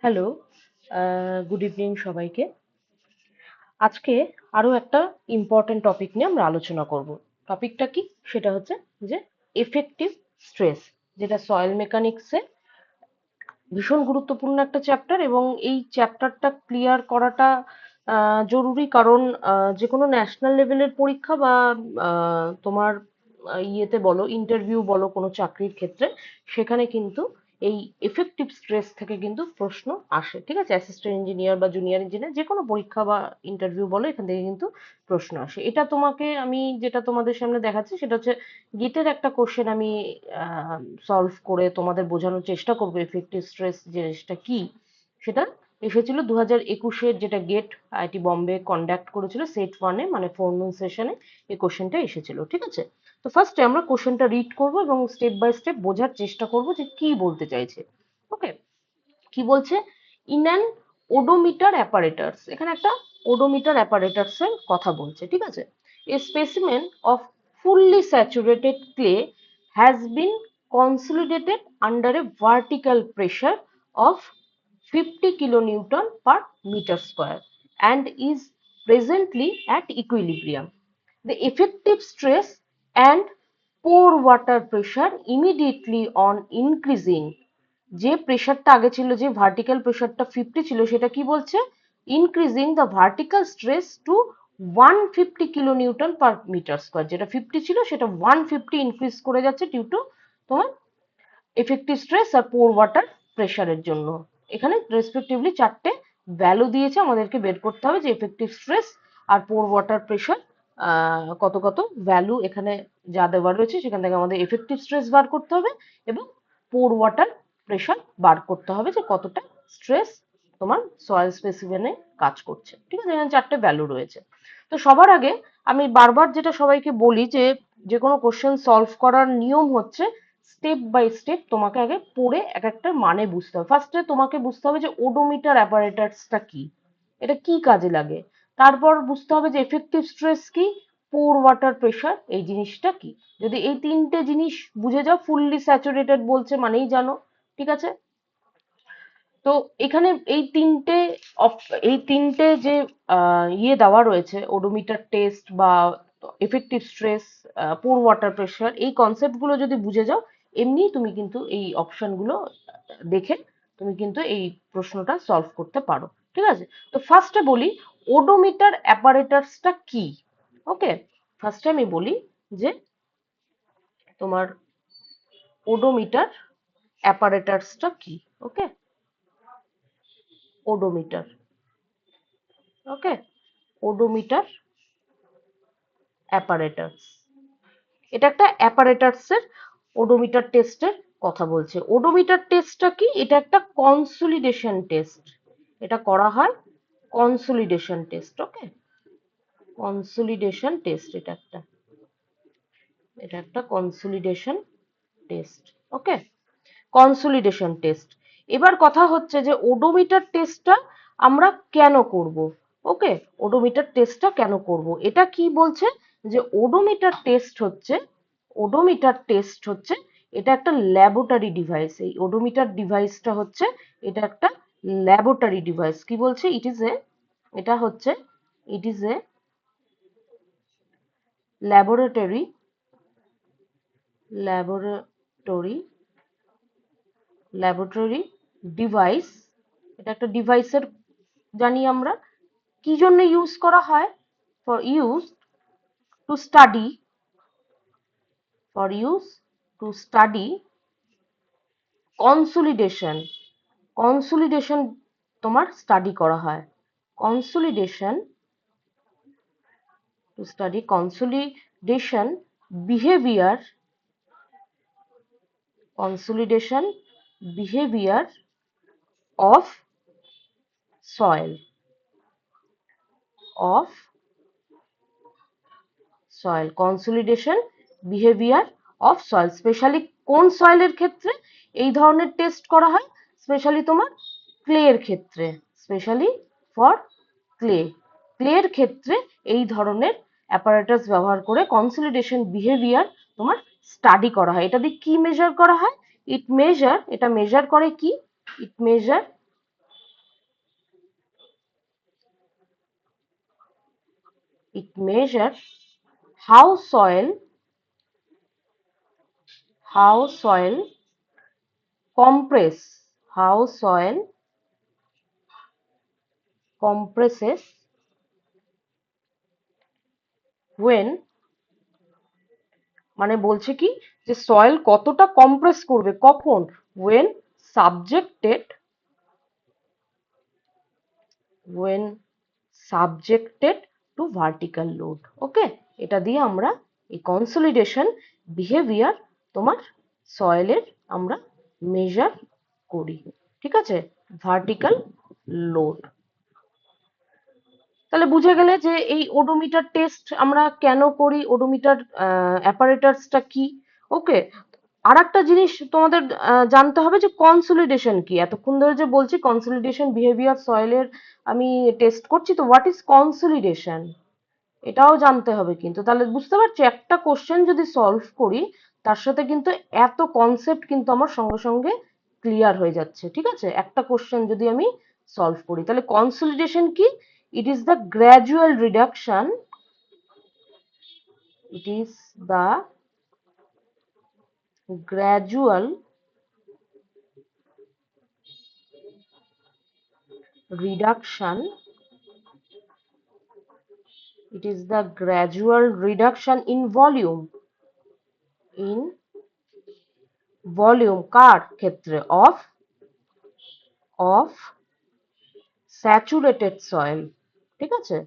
Hello, good evening সবাইকে। আজকে আরো একটা ইম্পর্টেন্ট টপিক নিয়ে আমরা আলোচনা করব। টপিকটা কি? সেটা হচ্ছে যে এফেক্টিভ স্ট্রেস, যেটা সয়েল মেকানিক্সে ভীষণ গুরুত্বপূর্ণ একটা চ্যাপ্টার, এবং এই চ্যাপ্টারটা ক্লিয়ার করাটা জরুরি, কারণ যে কোনো ন্যাশনাল লেভেলের পরীক্ষা বা তোমার ইয়েতে বলো, ইন্টারভিউ বলো, কোনো চাকরির ক্ষেত্রে, সেখানে কিন্তু এই এফেক্টিভ স্ট্রেস থেকে কিন্তু প্রশ্ন আসে। ঠিক আছে? অ্যাসিস্ট্যান্ট ইঞ্জিনিয়ার বা জুনিয়র ইঞ্জিনিয়ার যে কোনো পরীক্ষা বা ইন্টারভিউ বলো, এখান থেকে কিন্তু প্রশ্ন আসে। এটা তোমাকে আমি যেটা তোমাদের সামনে দেখাচ্ছি সেটা হচ্ছে গেটের একটা কোশ্চেন আমি সলভ করে তোমাদের বোঝানোর চেষ্টা করবো এফেক্টিভ স্ট্রেস জিনিসটা কি। সেটা এসেছিল 2021-এর, যেটা গেট আইআইটি বম্বে কন্ডাক্ট করেছিল সেট 1-এ, মানে ফোরনুন সেশনে এই কোশ্চেনটা এসেছিল। ঠিক আছে? তো ফার্স্টে আমরা কোশ্চেনটা রিড করব এবং স্টেপ বাই স্টেপ বোঝার চেষ্টা করব যে কি বলতে চাইছে। ওকে, কি বলছে? ইন অ্যান ওডোমিটার অ্যাপারেটাস, এখানে একটা ওডোমিটার অ্যাপারেটাস এর কথা বলছে। ঠিক আছে? A specimen of fully saturated clay has been consolidated under a vertical pressure of 50 kilonewton per meter square and is presently at equilibrium. The effective stress and pore water pressure immediately on increasing, যে প্রেশারটা আগে ছিল, যে vertical প্রেশারটা 50 ছিল, সেটা কি বলছে? Increasing the vertical stress to 150 kilo newton per metre square. যেটা 50 ছিল সেটা 150 ইনক্রিজ করে যাচ্ছে ডিউ টু তোমার এফেক্টিভ স্ট্রেস আর পোর ওয়াটার প্রেশারের জন্য। এখানে রেসপেক্টিভলি চারটে ভ্যালু দিয়েছে, আমাদেরকে বের করতে হবে যে এফেক্টিভ স্ট্রেস আর পোর ওয়াটার প্রেশার কত কত ভ্যালু এখানে যা দেওয়া রয়েছে, সেখান থেকে আমাদের এফেক্টিভ স্ট্রেস বার করতে হবে এবং পোর ওয়াটার প্রেশার বার করতে হবে, যে কতটা স্ট্রেস তোমার সয়েল স্পেসিমেনে কাজ করছে। ঠিক আছে? এখানে চারটে ভ্যালু রয়েছে। তো সবার আগে আমি বারবার যেটা সবাইকে বলি, যে যে কোনো কোশ্চেন সলভ করার নিয়ম হচ্ছে স্টেপ বাই স্টেপ তোমাকে আগে পড়ে এক একটা মানে বুঝতে হবে। ফার্স্টে তোমাকে বুঝতে হবে যে ওডোমিটার অ্যাপারেটাসটা কি, এটা কি কাজে লাগে। তারপর বুঝতে হবে যে এফেক্টিভ স্ট্রেস কি, পোর ওয়াটার প্রেশার এই জিনিসটা কি। যদি এই তিনটে জিনিস বুঝে যাও, ফুললি স্যাচুরেটেড বলছে মানেই জানো। ঠিক আছে? তো এখানে এই তিনটে যে ইয়ে দেওয়া রয়েছে, ওডোমিটার টেস্ট বা এফেক্টিভ স্ট্রেস, পোর ওয়াটার প্রেশার, এই কনসেপ্ট গুলো যদি বুঝে যাও, এমনি তুমি কিন্তু এই অপশন গুলো দেখে তুমি কিন্তু এই প্রশ্নটা সলভ করতে পারো। ঠিক আছে? তো ফার্স্টে বলি ওডোমিটার অ্যাপারেটাসটা কি। ওকে, ফার্স্টে আমি বলি যে তোমার ওডোমিটার অ্যাপারেটাসটা কি। ওকে, ওডোমিটার। ওকে, ওডোমিটার অ্যাপারেটাস, এটা একটা অ্যাপারেটাসের ওডোমিটার টেস্টের কথা বলছে। ওডোমিটার টেস্টটা কি? এটা একটা কনসোলিডেশন টেস্ট। এটা করা হয় কনসোলিডেশন টেস্ট। ওকে, কনসোলিডেশন টেস্ট, এটা একটা কনসোলিডেশন টেস্ট। ওকে, কনসোলিডেশন টেস্ট। এবার কথা হচ্ছে যে ওডোমিটার টেস্টটা আমরা কেন করব। ওকে, ওডোমিটার টেস্টটা কেন করব, এটা কি বলছে? যে ওডোমিটার টেস্ট হচ্ছে এটা একটা ল্যাবরেটরি ডিভাইস। এই ওডোমিটার ডিভাইসটা হচ্ছে এটা একটা ল্যাবরেটরি ডিভাইস। কি বলছে? It is a laboratory laboratory laboratory device. এটা একটা ডিভাইসের জানি আমরা কি জন্য ইউজ করা হয়। For use to study for use to study consolidation. Consolidation তোমার স্টাডি করা হয়। Consolidation, to study consolidation behaviour, consolidation behaviour of soil, of soil, consolidation behaviour of soil. Specially কোন সয়েলের ক্ষেত্রে এই ধরনের টেস্ট করা হয়? স্পেশালি তোমার ক্লে এর ক্ষেত্রে, স্পেশালি ফর ক্লে, ক্লের ক্ষেত্রে এই ধরনের অ্যাপারেটাস ব্যবহার করে কনসোলিডেশন বিহেভিয়ার তোমার স্টাডি করা হয়। এটা দিয়ে কি মেজার করা হয়? এটা মেজার করে কি? ইট measure It measures how soil compress how soil compresses when মানে বলছে কি যে সয়েল কতটা কম্প্রেস করবে কখন when subjected when subjected to vertical load ওকে এটা দিয়ে আমরা এই কনসলিডেশন বিহেভিয়ার তোমার সয়েলের আমরা মেজার করি ঠিক আছে ভার্টিক্যাল লোড তাহলে বুঝে গেলে যে এই ওডোমিটার টেস্ট আমরা কেন করি ওডোমিটার অ্যাপারেটাসটা কি ওকে আর একটা জিনিস তোমাদের জানতে হবে যে কনসলিডেশন কি এতক্ষণ ধরে যে বলছি কনসলিডেশন বিহেভিয়ার সয়েলের আমি টেস্ট করছি তো হোয়াট ইজ কনসলিডেশন এটাও জানতে হবে কিন্তু তাহলে বুঝতে পারছো একটা কোশ্চেন যদি সলভ করি তার সাথে কিন্তু এত কনসেপ্ট কিন্তু আমার সঙ্গে সঙ্গে ক্লিয়ার হয়ে যাচ্ছে ঠিক আছে একটা কোশ্চেন যদি আমি সলভ করি তাহলে কনসলিডেশন কি it is the gradual reduction it is the gradual reduction it is the gradual reduction in volume কার ক্ষেত্রে of saturated soil ঠিক আছে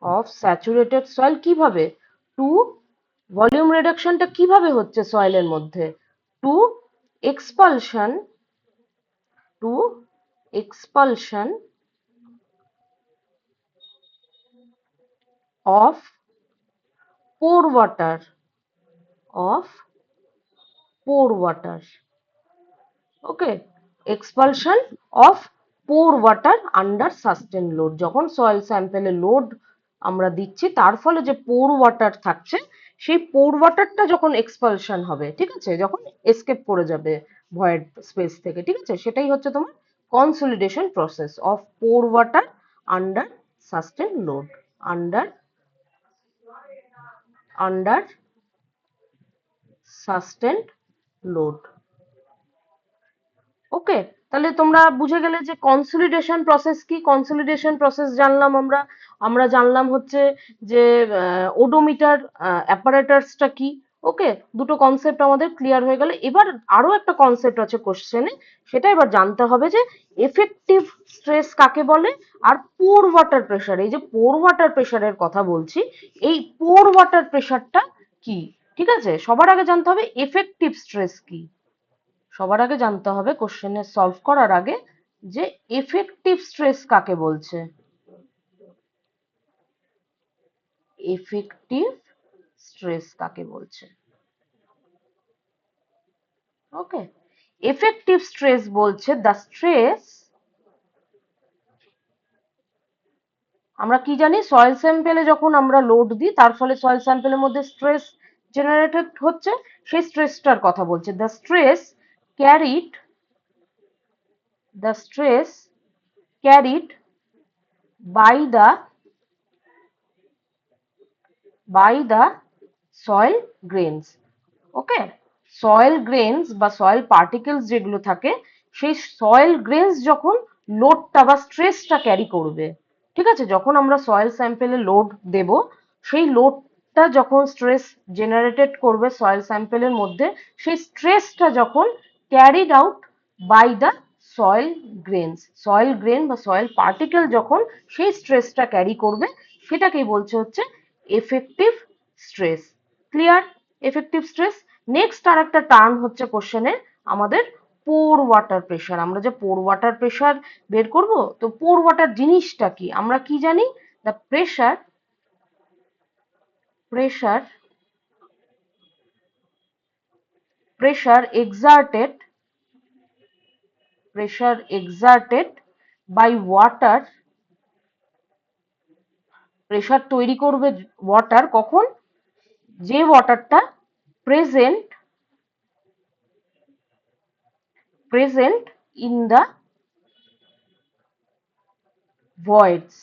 of saturated soil কিভাবে টু ভলিউম রিডাকশনটা কিভাবে হচ্ছে সয়েলের মধ্যে to expulsion to expulsion of pore water of pore water okay expulsion of pore water under sustained load যখন সয়েল স্যাম্পেলে লোড আমরা দিচ্ছি তার ফলে যে পোর ওয়াটার থাকছে সেই পোর ওয়াটারটা যখন এক্সপালশন হবে ঠিক আছে যখন এসকেপ করে যাবে ভয়েড স্পেস থেকে ঠিক আছে সেটাই হচ্ছে তোমার consolidation process of poor water under sustain load under under sustained load ওকে তাহলে তোমরা বুঝে গেলে যে কনসলিডেশন প্রসেস কি কনসলিডেশন প্রসেস জানলাম আমরা জানলাম হচ্ছে যে ওডোমিটার অ্যাপারেটাসটা কি ওকে দুটো কনসেপ্ট আমাদের ক্লিয়ার হয়ে গেল এবার আরো একটা কনসেপ্ট আছে কোশ্চেনে সেটা এবার জানতে হবে যে এফেক্টিভ স্ট্রেস কাকে বলে আর পোর ওয়াটার প্রেসার এই যে পোর ওয়াটার প্রেসারের কথা বলছি এই পোর ওয়াটার প্রেসারটা কি ঠিক আছে সবার আগে জানতে হবে এফেক্টিভ স্ট্রেস কি সবার আগে জানতে হবে কোশ্চেনে সলভ করার আগে যে এফেক্টিভ স্ট্রেস কাকে বলছে এফেক্টিভ স্ট্রেস কাকে বলছে ওকে এফেক্টিভ স্ট্রেস বলছে দ্য স্ট্রেস আমরা কি জানি সয়েল স্যাম্পেলে যখন আমরা লোড দিই তার ফলে সয়েল স্যাম্পেলের মধ্যে স্ট্রেস জেনারেটেড হচ্ছে সেই স্ট্রেসটার কথা বলছে the stress carried by the soil grains okay soil grains বা সয়েল পার্টিকেলস যেগুলো থাকে সেই সয়েল গ্রেনস যখন লোডটা বা স্ট্রেসটা ক্যারি করবে ঠিক আছে যখন আমরা সয়েল স্যাম্পেলে লোড দেব সেই লোডটা যখন স্ট্রেস জেনারেটেড করবে সয়েল স্যাম্পেলের মধ্যে সেই স্ট্রেসটা যখন carried out by the soil grain বা সয়েল পার্টিকেল যখন সেই স্ট্রেসটা ক্যারি করবে সেটাকেই বলছে হচ্ছে effective stress clear effective stress next আর একটা টার্ম হচ্ছে কোশ্চেনে আমাদের পোর ওয়াটার প্রেসার আমরা যে পোর ওয়াটার প্রেসার বের করব তো পোর ওয়াটার জিনিসটা কি আমরা কি জানি the pressure exerted by water pressure তৈরি করবে ওয়াটার কখন যে ওয়াটারটা প্রেজেন্ট ইন দ্য ভয়েডস,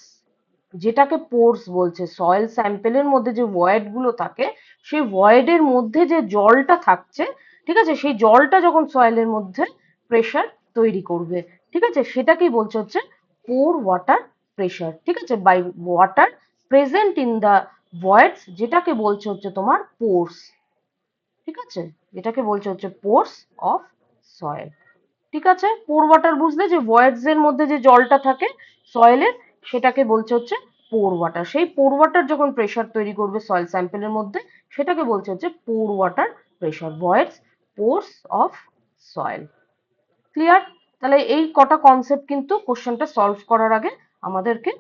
যেটাকে পোরস বলছে, সয়েল স্যাম্পেলের মধ্যে যে ভয়েড গুলো থাকে সেই ভয়েডের মধ্যে যে জলটা থাকছে, ঠিক আছে, সেই জলটা যখন সয়েলের মধ্যে প্রেশার তৈরি করবে, ঠিক আছে, সেটাকেই বলছে হচ্ছে পোর ওয়াটার প্রেশার, ঠিক আছে, by water present in the voids, যেটাকে বলছে হচ্ছে তোমার পোরস, ঠিক আছে, যেটাকে বলছে হচ্ছে পোরস অফ সয়েল। ঠিক আছে, পোর ওয়াটার বুঝলে, যে ভয়েডস এর মধ্যে যে জলটা থাকে সয়েলের, সেটাকে বলছে হচ্ছে পোর ওয়াটার। সেই পোর ওয়াটার যখন প্রেশার তৈরি করবে সয়েল স্যাম্পেলের মধ্যে, সেটাকে বলছে হচ্ছে pore water pressure, voids, pores of soil. Clear? তাহলে এই কটা কনসেপ্ট কিন্তু কোশ্চেনটা সলভ করার আগে আমাদেরকে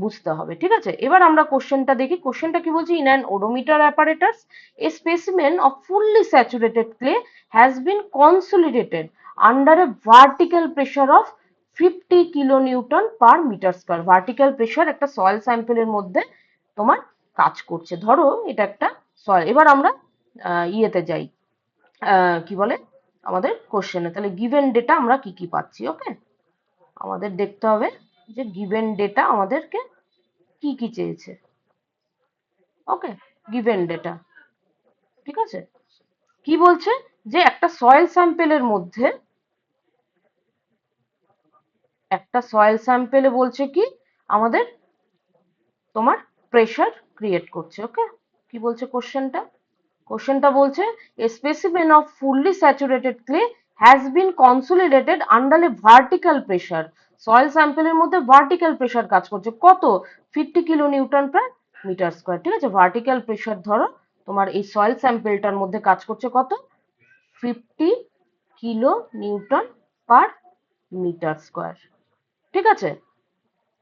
বুঝতে হবে, ঠিক আছে। এবার আমরা কোশ্চেনটা দেখি। কোশ্চেনটা কি বলছে, in an oedometer apparatus a specimen of fully saturated clay has been consolidated under a vertical pressure of 50 kilonewton per metre square. Vertical pressure একটা সয়েল স্যাম্পেলের মধ্যে তোমার কাজ করছে। ধরো এটা একটা সয়েল। এবার আমরা ইয়েতে যাই, কি বলে আমাদের কোশ্চেনে। তাহলে গিভেন ডেটা আমরা কি কি পাচ্ছি, ওকে, আমাদের দেখতে হবে যে গিভেন ডেটা আমাদেরকে কি কি চেয়েছে, ওকে, গিভেন ডেটা, ঠিক আছে। কি বলছে, যে একটা সয়েল স্যাম্পেলের মধ্যে, একটা সয়েল স্যাম্পেলে বলছে কি আমাদের তোমার প্রেশার ক্রিয়েট করছে, ওকে। কি বলছে কোশ্চেনটা, কোশ্চেনটা বলছে a specimen of fully saturated clay has been consolidated under a vertical pressure. Soil স্যাম্পেলের মধ্যে ভার্টিক্যাল প্রেশার কাজ করছে কত, 50 kilo newton per metre square, ঠিক আছে। ভার্টিক্যাল প্রেশার ধরো তোমার এই সয়েল স্যাম্পেলটার মধ্যে কাজ করছে কত, 50 kilo newton per metre square, ঠিক আছে।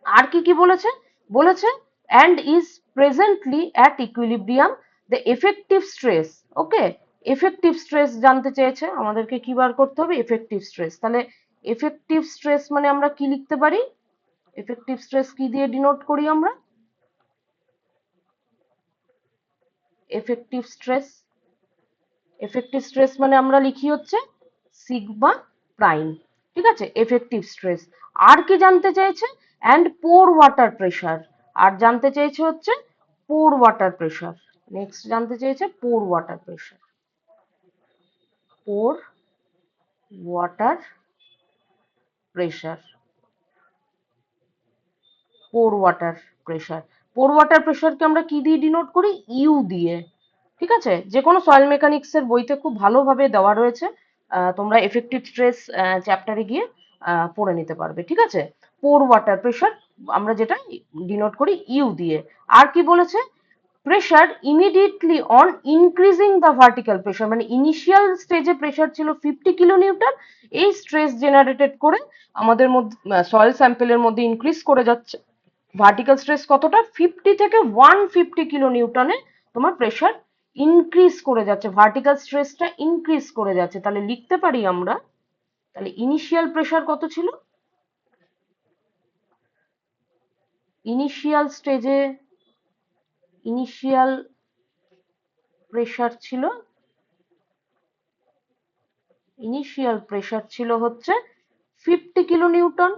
আর কি কি বলেছে, বলেছে and is presently at equilibrium the effective stress, okay. Effective stress জানতে চেয়েছে, আমাদেরকে কি বার করতে হবে, এফেক্টিভ স্ট্রেস। তাহলে এফেক্টিভ স্ট্রেস মানে আমরা কি লিখতে পারি, এফেক্টিভ স্ট্রেস কি দিয়ে ডিনোট করি আমরা, এফেক্টিভ স্ট্রেস, এফেক্টিভ স্ট্রেস মানে আমরা লিখি হচ্ছে সিগমা প্রাইম, ঠিক আছে, এফেক্টিভ স্ট্রেস। আর কি জানতে চেয়েছে, অ্যান্ড পোর ওয়াটার প্রেশার, আর জানতে চেয়েছে হচ্ছে পোর ওয়াটার প্রেশার। নেক্সট জানতে চেয়েছে পোর ওয়াটার প্রেশার, পোর ওয়াটার প্রেশার, পোর ওয়াটার প্রেশার। পোর ওয়াটার প্রেশারকে আমরা কি দিয়ে ডিনোট করি, ইউ দিয়ে, ঠিক আছে। যে কোনো সয়েল মেকানিক্স এর বইতে খুব ভালোভাবে দেওয়া রয়েছে, তোমরা এফেক্টিভ স্ট্রেস চ্যাপ্টারে গিয়ে পড়ে নিতে পারবে, ঠিক আছে। পোর ওয়াটার প্রেশার আমরা যেটা ডিনোট করি ইউ দিয়ে। আর কি বলেছে, pressure immediately on increasing the vertical pressure, মানে ইনিশিয়াল স্টেজে প্রেশার ছিল 50 কিলো নিউটন, এই স্ট্রেস জেনারেটেড করে আমাদের মধ্যে সয়েল স্যাম্পেলের মধ্যে ইনক্রিজ করে যাচ্ছে ভার্টিক্যাল স্ট্রেস কতটা, 50 থেকে 150 কিলো নিউটনে তোমার প্রেশার ইনক্রিজ করে যাচ্ছে, ভার্টিক্যাল স্ট্রেসটা ইনক্রিজ করে যাচ্ছে। তাহলে লিখতে পারি আমরা, তাহলে ইনিশিয়াল প্রেশার কত ছিল, ইনিশিয়াল স্টেজে ইনিশিয়াল প্রেশার ছিল, ইনিশিয়াল প্রেশার ছিল হচ্ছে 50 কিলো নিউটন,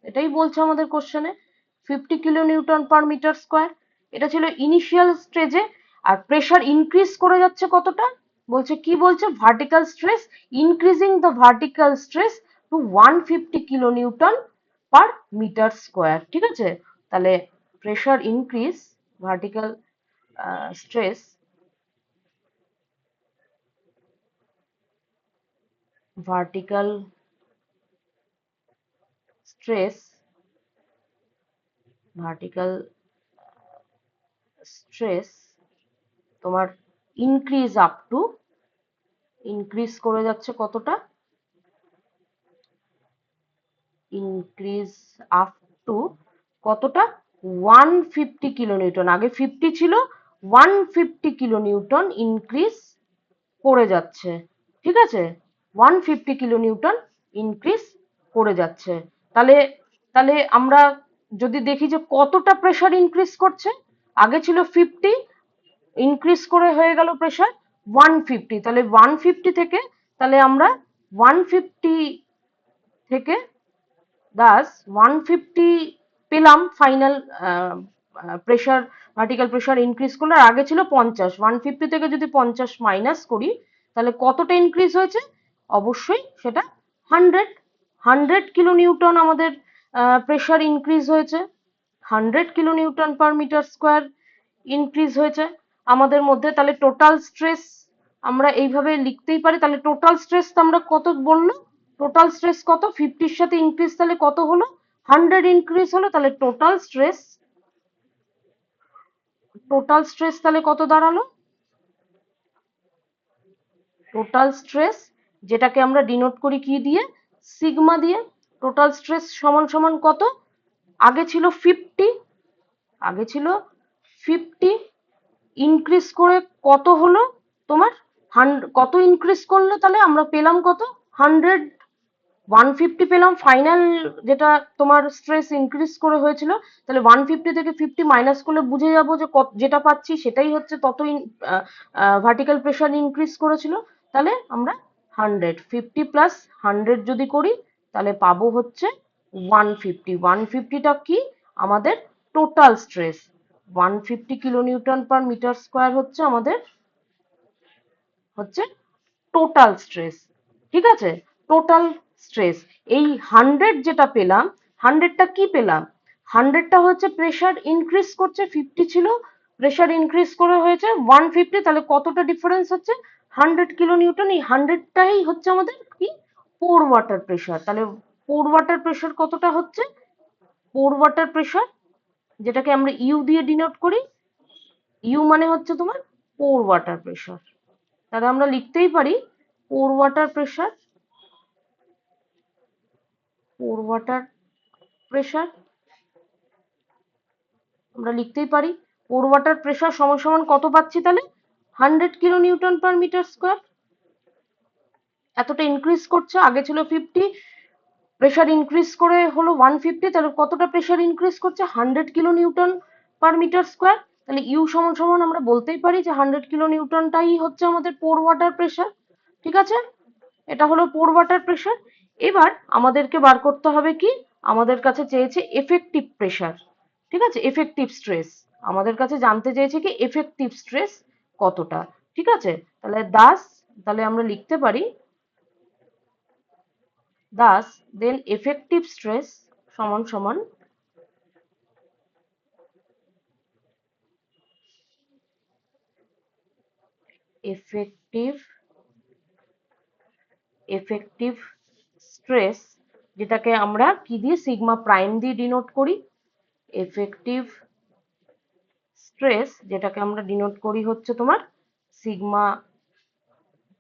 এটাই বলছে আমাদের কোশ্চেনে, 50 kilo newton per metre square, এটা ছিল ইনিশিয়াল স্টেজে। আর প্রেশার ইনক্রিজ করে যাচ্ছে কতটা, বলছে কি বলছে, vertical stress, increasing the vertical stress to 150 kilo newton per metre square, ঠিক আছে। তাহলে pressure increase, vertical stress, vertical stress, vertical stress তোমার ইনক্রিজ আপ টু, ইনক্রিজ করে যাচ্ছে কতটা, ইনক্রিজ আপ টু কতটা, 150 কিলো নিউটন, আগে 50 ছিল, 150 কিলো নিউটন ইনক্রিজ করে যাচ্ছে, ঠিক আছে, 150 কিলো নিউটন ইনক্রিজ করে যাচ্ছে। তাহলে তাহলে আমরা যদি দেখি যে কতটা প্রেশার ইনক্রিজ করছে, আগে ছিল 50, ইনক্রিজ করে হয়ে গেল প্রেশার 150, তাহলে 150 থেকে তাহলে আমরা 150 থেকে দাস 150 পেলাম final pressure, vertical pressure increase করলে। আর আগে ছিল 50, 150 থেকে যদি 50 মাইনাস করি তাহলে কতটা ইনক্রিজ হয়েছে? অবশ্যই সেটা 100, 100 কিলো নিউটন আমাদের প্রেশার ইনক্রিজ হয়েছে, 100 kilo newton per metre square increase হয়েছে আমাদের মধ্যে। তাহলে টোটাল স্ট্রেস আমরা এইভাবে লিখতেই পারি। তাহলে টোটাল স্ট্রেস আমরা কত বললো? টোটাল স্ট্রেস কত? 50-র সাথে ইনক্রিজ তাহলে কত হলো? 100 ইনক্রিজ হলো। তাহলে টোটাল স্ট্রেস তাহলে কত দাঁড়ালো? টোটাল স্ট্রেস, যেটাকে আমরা ডিনোট করি কি দিয়ে? সিগমা দিয়ে। টোটাল স্ট্রেস সমান সমান কত? আগে ছিল 50, আগে ছিল 50, ইনক্রিজ করে কত হলো তোমার? কত ইনক্রিজ করলো? তাহলে আমরা পেলাম কত? 100, 150 পেলাম ফাইনাল, যেটা তোমার স্ট্রেস ইনক্রিজ করে হয়েছিল। তাহলে 150 থেকে 50 মাইনাস করলে বুঝে যাবো যে যেটা পাচ্ছি সেটাই হচ্ছে তত ভার্টিক্যাল প্রেশার ইনক্রিজ করেছিল। তাহলে আমরা 100, 50 প্লাস 100 যদি করি তাহলে পাবো হচ্ছে 150। 150টা কি? আমাদের total stress. 150 kilo newton per metre square হচ্ছে আমাদের হচ্ছে টোটাল স্ট্রেস। ঠিক আছে, টোটাল স্ট্রেস। এই 100 যেটা পেলাম, 100টা কি পেলাম? 100টা হচ্ছে প্রেশার ইনক্রিজ করছে, 50 ছিল, প্রেশার ইনক্রিজ করে হয়েছে 150। তাহলে কতটা ডিফারেন্স হচ্ছে? 100 কিলো নিউটন। এই 100টাই হচ্ছে আমাদের কি? পোর ওয়াটার প্রেশার। তাহলে পোর ওয়াটার প্রেশার কতটা হচ্ছে? পোর ওয়াটার প্রেশার, যেটাকে আমরা ইউ দিয়ে ডিনোট করি, ইউ মানে হচ্ছে তোমার পোর ওয়াটার প্রেশার। তাহলে আমরা লিখতেই পারি পোর ওয়াটার প্রেশার, পোর ওয়াটার প্রেশার আমরা লিখতেই পারি পোর ওয়াটার প্রেশার সমান সমান কত পাচ্ছি তাহলে? 100 kilo newton per metre square. এতটা ইনক্রিজ করছে, আগে ছিল 50, প্রেশার ইনক্রিজ করে হলো 150। তাহলে কতটা প্রেশার ইনক্রিজ করছে? 100 kilo newton per metre square. তাহলে ইউ সমান সমান আমরা বলতেই পারি যে 100 কিলো নিউটনটাই হচ্ছে আমাদের পোর ওয়াটার প্রেশার। ঠিক আছে, এটা হলো পোর ওয়াটার প্রেশার। এবার আমাদেরকে বার করতে হবে কি? আমাদের কাছে চেয়েছে এফেক্টিভ প্রেশার। ঠিক আছে, এফেক্টিভ স্ট্রেস আমাদের কাছে জানতে চেয়েছে কি এফেক্টিভ স্ট্রেস কতটা। ঠিক আছে, তাহলে তাহলে আমরা লিখতে পারি দেন এফেক্টিভ স্ট্রেস সমান সমান এফেক্টিভ এফেক্টিভ স্ট্রেস, যেটাকে আমরা কি দিয়ে? সিগমা প্রাইম দিয়ে ডিনোট করি। এফেক্টিভ স্ট্রেস, যেটাকে আমরা ডিনোট করি হচ্ছে তোমার সিগমা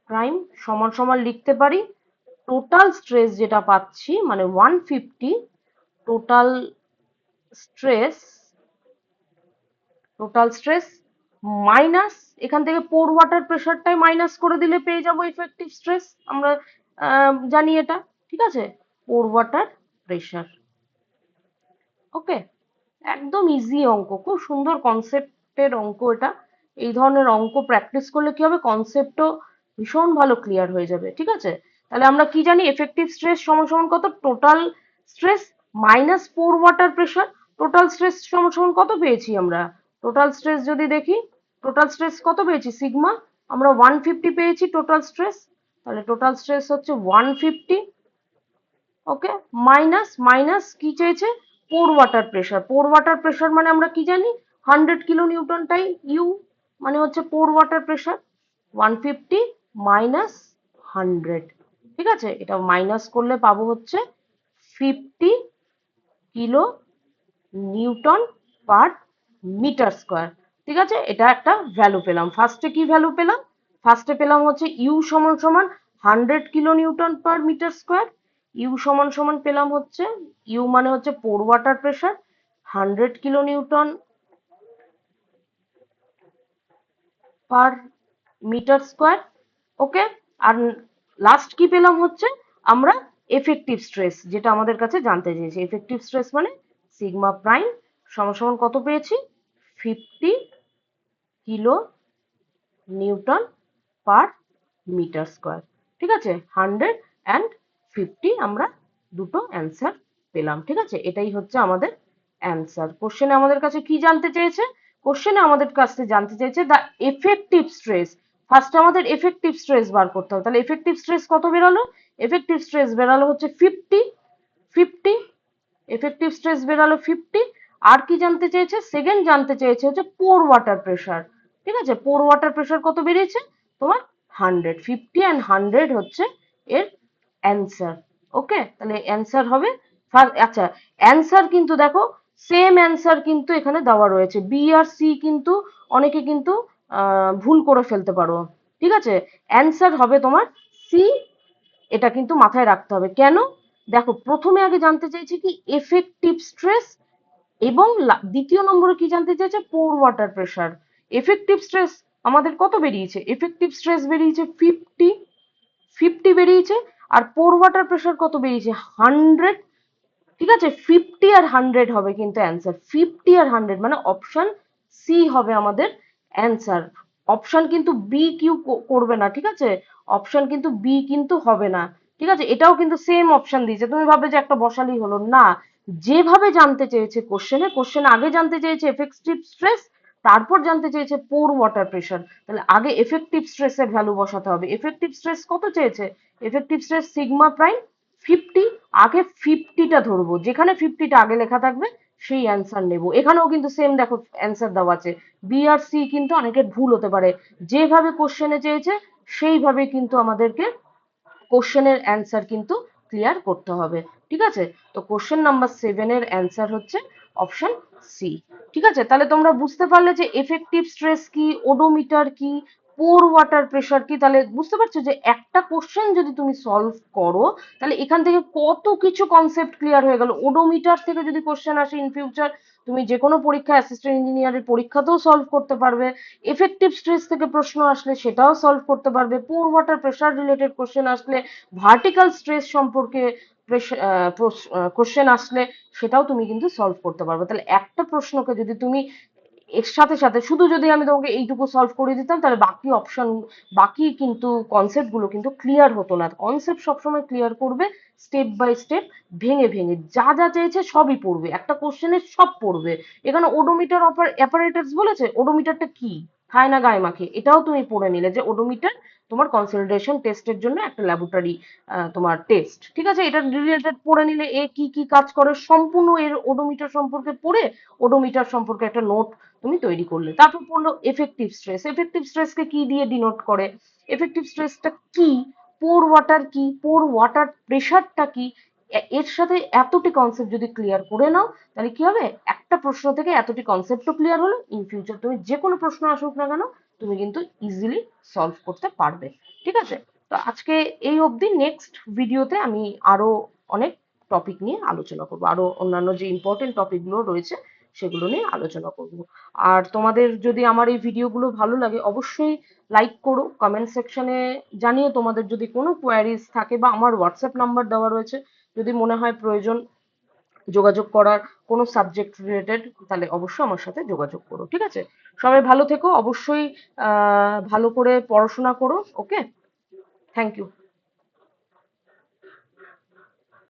প্রাইম, সমান সমান লিখতে পারি টোটাল স্ট্রেস যেটা পাচ্ছি মানে 150, total stress, total stress minus, এখান থেকে পোর ওয়াটার প্রেশারটাই মাইনাস করে দিলে পেয়ে যাবো ইফেক্টিভ স্ট্রেস। আমরা জানি এটা। ঠিক আছে, পোর ওয়াটার প্রেশার। ওকে, একদম ইজি অঙ্ক, খুব সুন্দর কনসেপ্টের অঙ্ক এটা। এই ধরনের অঙ্ক প্র্যাকটিস করলে কি হবে? কনসেপ্টও ভীষণ ভালো ক্লিয়ার হয়ে যাবে। ঠিক আছে, তাহলে আমরা কি জানি? এফেক্টিভ স্ট্রেস সমান সমান কত? টোটাল স্ট্রেস মাইনাস পোর ওয়াটার প্রেশার। টোটাল স্ট্রেস সমান সমান কত পেয়েছি আমরা? টোটাল স্ট্রেস যদি দেখি, টোটাল স্ট্রেস কত পেয়েছি? সিগমা আমরা 150 পেয়েছি টোটাল স্ট্রেস। তাহলে টোটাল স্ট্রেস হচ্ছে 150। ওকে, মাইনাস মাইনাস কি চেয়েছে? পোর ওয়াটার প্রেশার। পোর ওয়াটার প্রেশার মানে আমরা কি জানি? 100 কিলো নিউটনটাই ইউ, মানে হচ্ছে পোর ওয়াটার প্রেশার। 150 মাইনাস 100। ঠিক আছে, এটা মাইনাস করলে পাবো হচ্ছে 50 kilo newton per metre square. ঠিক আছে, এটা একটা ভ্যালু পেলাম। ফার্স্টে কি ভ্যালু পেলাম? ফার্স্টে পেলাম হচ্ছে ইউ সমান সমান 100 kilo newton per metre square. U সমান সমান পেলাম হচ্ছে, ইউ মানে হচ্ছে pore water pressure, 100 kilo newton per metre square. Okay, আর লাস্ট কি পেলাম হচ্ছে আমরা এফেক্টিভ স্ট্রেস, যেটা আমাদের কাছে জানতে চেয়েছে। এফেক্টিভ স্ট্রেস মানে সিগমা প্রাইম সমান সমান কত পেয়েছি? 50 kilo newton per metre square. ঠিক আছে, 100 and 50 আমরা দুটো অ্যান্সার পেলাম। ঠিক আছে, এটাই হচ্ছে আমাদের অ্যান্সার। কোশ্চেনে আমাদের কাছে কি জানতে চেয়েছে? কোশ্চেনে আমাদের কাছে জানতে চেয়েছে দ্য এফেক্টিভ স্ট্রেস। ফার্স্টে আমাদের এফেক্টিভ স্ট্রেস বার করতে হবে। তাহলে এফেক্টিভ স্ট্রেস কত বেরালো? এফেক্টিভ স্ট্রেস বেরালো হচ্ছে 50। Effective stress বেরালো 50। আর কি জানতে চেয়েছে? সেকেন্ড জানতে চেয়েছে হচ্ছে পোর ওয়াটার প্রেশার। ঠিক আছে, পোর ওয়াটার প্রেশার কত বেরিয়েছে তোমার? 100। 50 অ্যান্ড 100 হচ্ছে এর অ্যান্সার। ওকে, তাহলে অ্যান্সার হবে আচ্ছা, অ্যান্সার কিন্তু দেখো সেম অ্যান্সার কিন্তু এখানে দেওয়া রয়েছে। বি আর সি কিন্তু অনেকে কিন্তু ভুল করে ফেলতে পারো। ঠিক আছে, অ্যান্সার হবে তোমার সি। এটা কিন্তু মাথায় রাখতে হবে। কেন? দেখো, প্রথমে আগে জানতে চাইছি কি এফেক্টিভ স্ট্রেস, এবং দ্বিতীয় নম্বরে কি জানতে চাইছে? পোর ওয়াটার প্রেশার। এফেক্টিভ স্ট্রেস আমাদের কত বেরিয়েছে? এফেক্টিভ স্ট্রেস বেরিয়েছে 50 বেরিয়েছে। আর পোর ওয়াটার প্রেশার কত বেরিয়েছে? 100। ঠিক আছে, 50 আর 100 হবে কিন্তু অ্যান্সার। 50 আর 100 মানে অপশন সি হবে আমাদের অ্যান্সার। অপশন কিন্তু বি কিউ করবে না। ঠিক আছে, অপশন কিন্তু বি কিন্তু হবে না। ঠিক আছে, এটাও কিন্তু সেম অপশন দিয়েছে। তুমি ভাবে যে একটা বসালেই হলো না, যেভাবে জানতে চেয়েছে কোশ্চেনে আগে জানতে চেয়েছে এফেক্টিভ স্ট্রেস, তারপর জানতে চেয়েছে পোর ওয়াটার প্রেশার। তাহলে আগে এফেক্টিভ স্ট্রেসের ভ্যালু বসাতে হবে। এফেক্টিভ স্ট্রেস কত চেয়েছে? Effective stress sigma prime 50। আগে 50টা ধরবো, যেখানে 50টা আগে লেখা থাকবে সেই অ্যান্সার নেব। এখানেও কিন্তু সেম দেখো অ্যান্সার দেওয়া আছে। বি আর সি কিন্তু অনেকের ভুল হতে পারে। যেভাবে কোশ্চেনে চেয়েছে সেইভাবে কিন্তু আমাদেরকে কোশ্চেনের অ্যান্সার কিন্তু ক্লিয়ার করতে হবে। ঠিক আছে, তো কোশ্চেন নাম্বার 7 এর অ্যান্সার হচ্ছে অপশন সি। ঠিক আছে, তাহলে তোমরা বুঝতে পারলে যে এফেক্টিভ স্ট্রেস কি, ওডোমিটার কি, পোর ওয়াটার প্রেশার কি। তাহলে বুঝতে পারছো যে একটা কোশ্চেন যদি তুমি সলভ করো, তাহলে এখান থেকে কত কিছু কনসেপ্ট ক্লিয়ার হয়ে গেল। ওডোমিটার থেকে যদি কোশ্চেন আসে ইন ফিউচার, তুমি যে কোনো পরীক্ষা, অ্যাসিস্ট্যান্ট ইঞ্জিনিয়ারের পরীক্ষাতেও সলভ করতে পারবে। এফেক্টিভ স্ট্রেস থেকে প্রশ্ন আসলে সেটাও সলভ করতে পারবে। পোর ওয়াটার প্রেশার রিলেটেড কোশ্চেন আসলে, ভার্টিক্যাল স্ট্রেস সম্পর্কে কোশ্চেন আসলে সেটাও তুমি কিন্তু সলভ করতে পারবে। তাহলে একটা প্রশ্নকে যদি তুমি এর সাথে সাথে শুধু যদি আমি তোমাকে এইটুকু সলভ করে দিতাম, তাহলে বাকি অপশন, বাকি কিন্তু কনসেপ্ট গুলো কিন্তু ক্লিয়ার হতো না। কনসেপ্ট সবসময় ক্লিয়ার করবে স্টেপ বাই স্টেপ, ভেঙে ভেঙে যা যা চেয়েছে সবই পড়বে, একটা কোশ্চেনের সব পড়বে। এখানে ওডোমিটার অ্যাপারেটাস বলেছে, ওডোমিটারটা কি খায় না গায়ে মাখে, এটাও তুমি পড়ে নিলে যে ওডোমিটার তোমার কনসলিডেশন টেস্টের জন্য একটা ল্যাবরেটরি তোমার টেস্ট। ঠিক আছে, এটা রিলেটেড পড়ে নিলে এ কি কি কাজ করে সম্পূর্ণ এর ওডোমিটার সম্পর্কে পড়ে ওডোমিটার সম্পর্কে একটা নোট তুমি তৈরি করলে। তারপর পড়লো এফেক্টিভ স্ট্রেস। এফেক্টিভ স্ট্রেসকে কি দিয়ে ডিনোট করে? এফেক্টিভ স্ট্রেসটা কি? পোর ওয়াটার কি? পোর ওয়াটার প্রেশারটা কি? এর সাথে এতটি কনসেপ্ট যদি ক্লিয়ার করে নাও, তাহলে কি হবে? একটা প্রশ্ন থেকে এতটি কনসেপ্টও ক্লিয়ার হলো। ইন ফিউচার তুমি যে কোনো প্রশ্ন আসুক না কেন, তুমি কিন্তু ইজিলি সলভ করতে পারবে। ঠিক আছে, তো আজকে এই অবধি। নেক্সট ভিডিওতে আমি আরো অনেক টপিক নিয়ে আলোচনা করবো, আরো অন্যান্য যে ইম্পর্টেন্ট টপিকগুলো রয়েছে সেগুলো নিয়ে আলোচনা করব। আর তোমাদের যদি আমার এই ভিডিওগুলো ভালো লাগে, অবশ্যই লাইক করো, কমেন্ট সেকশনে জানিও তোমাদের যদি কোনো কোয়ারিজ থাকে, বা আমার হোয়াটসঅ্যাপ নাম্বার দেওয়া রয়েছে, যদি মনে হয় প্রয়োজন যোগাযোগ করার কোনো সাবজেক্ট রিলেটেড, তাহলে অবশ্যই আমার সাথে যোগাযোগ করো। ঠিক আছে, সবাই ভালো থেকো, অবশ্যই ভালো করে পড়াশোনা করো। ওকে, থ্যাংক ইউ।